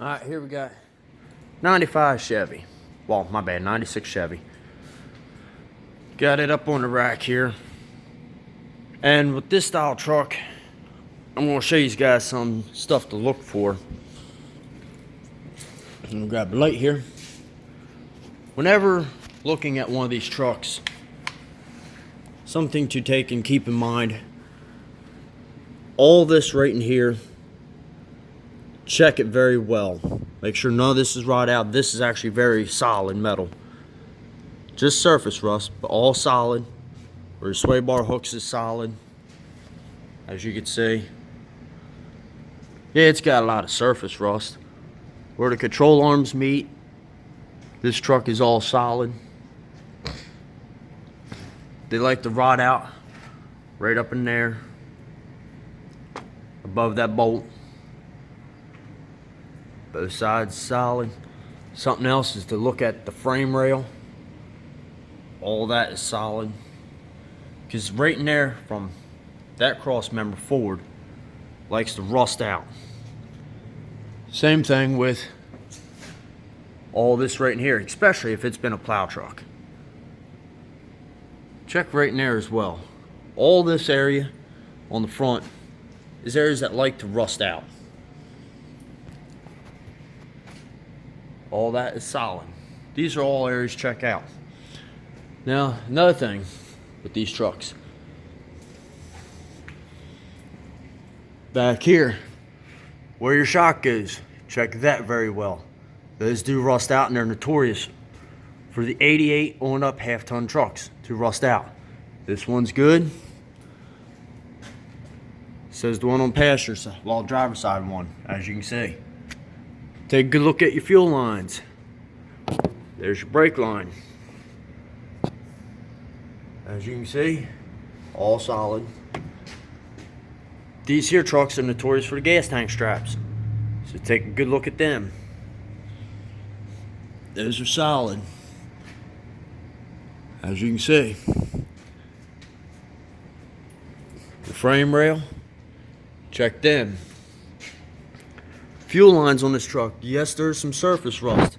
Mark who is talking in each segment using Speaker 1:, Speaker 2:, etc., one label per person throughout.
Speaker 1: Alright, here we got 95 Chevy. Well, my bad, 96 Chevy. Got it up on the rack here. And with this style truck, I'm going to show you guys some stuff to look for. I'm going to grab the light here. Whenever looking at one of these trucks, something to take and keep in mind, all this right in here, check it very well. Make sure none of this is rotted out. This is actually very solid metal. Just surface rust, but all solid. Where your sway bar hooks is solid, as you can see. Yeah, it's got a lot of surface rust. Where the control arms meet, this truck is all solid. They like to rot out right up in there, above that bolt. Both sides solid. Something else is to look at the frame rail. All that is solid. Because right in there, from that cross member forward, likes to rust out. Same thing with all this right in here, especially if it's been a plow truck. Check right in there as well. All this area on the front is areas that like to rust out. All that is solid. These are all areas to check out. Now, another thing with these trucks. Back here, where your shock goes, check that very well. Those do rust out, and they're notorious for the 88 on up half-ton trucks to rust out. This one's good. Says the one on passenger side, well, driver's side one, as you can see. Take a good look at your fuel lines. There's your brake line. As you can see, all solid. These here trucks are notorious for the gas tank straps, so take a good look at them. Those are solid, as you can see. The frame rail, check them. Fuel lines on this truck, yes, there's some surface rust.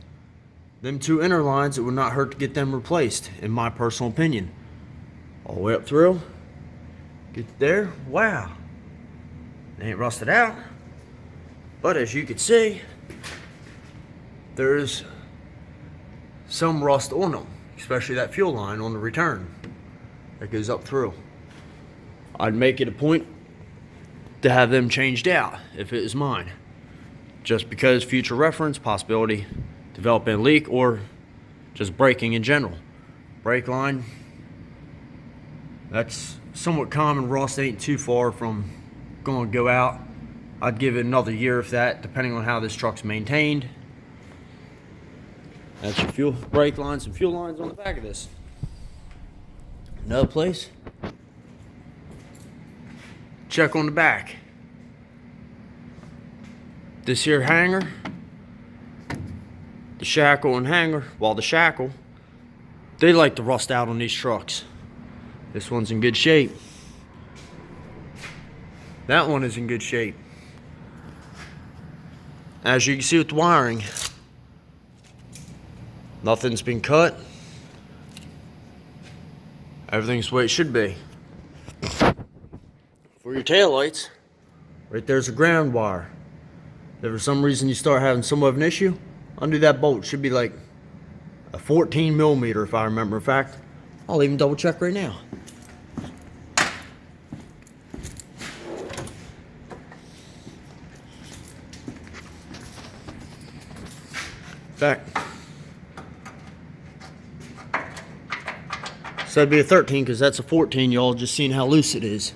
Speaker 1: Them two inner lines, it would not hurt to get them replaced, in my personal opinion. All the way up through, get there, wow. They ain't rusted out, but as you can see, there's some rust on them, especially that fuel line on the return that goes up through. I'd make it a point to have them changed out if it is mine, just because future reference, possibility developing a leak or just braking in general. Brake line, that's somewhat common. Rust ain't too far from going to go out. I'd give it another year if that, depending on how this truck's maintained. That's your fuel brake lines and fuel lines on the back of this. Another place, check on the back. This here hanger, the shackle and hanger, well, the shackle, they like to rust out on these trucks. This one's in good shape. That one is in good shape. As you can see with the wiring, nothing's been cut. Everything's the way it should be. For your taillights, right there's a ground wire. If for some reason you start having somewhat of an issue, undo that bolt. It should be like a 14 millimeter if I remember. In fact, I'll even double check right now. Back. So that'd be a 13 because that's a 14. Y'all just seen how loose it is.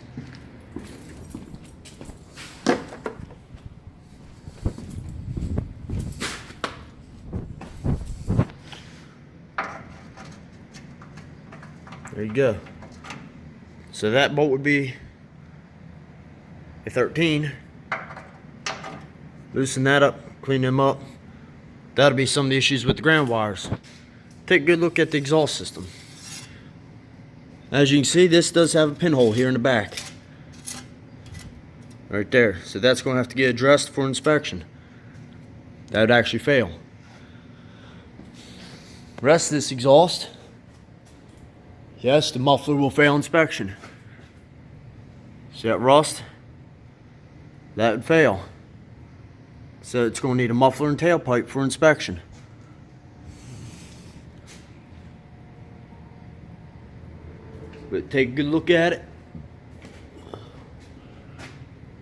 Speaker 1: There you go. So that bolt would be a 13. Loosen that up, clean them up. That'll be some of the issues with the ground wires. Take a good look at the exhaust system. As you can see, this does have a pinhole here in the back. Right there. So that's going to have to get addressed for inspection. that would actually fail. Rest of this exhaust, yes, the muffler will fail inspection. See that rust? That would fail. So it's going to need a muffler and tailpipe for inspection. But take a good look at it.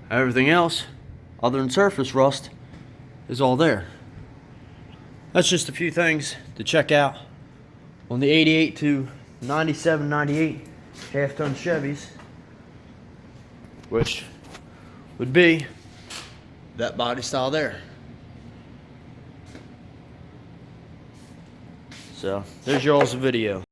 Speaker 1: Everything else, other than surface rust, is all there. That's just a few things to check out on the 88 to 97, 98 half-ton Chevys, which would be that body style there. So there's y'all's video.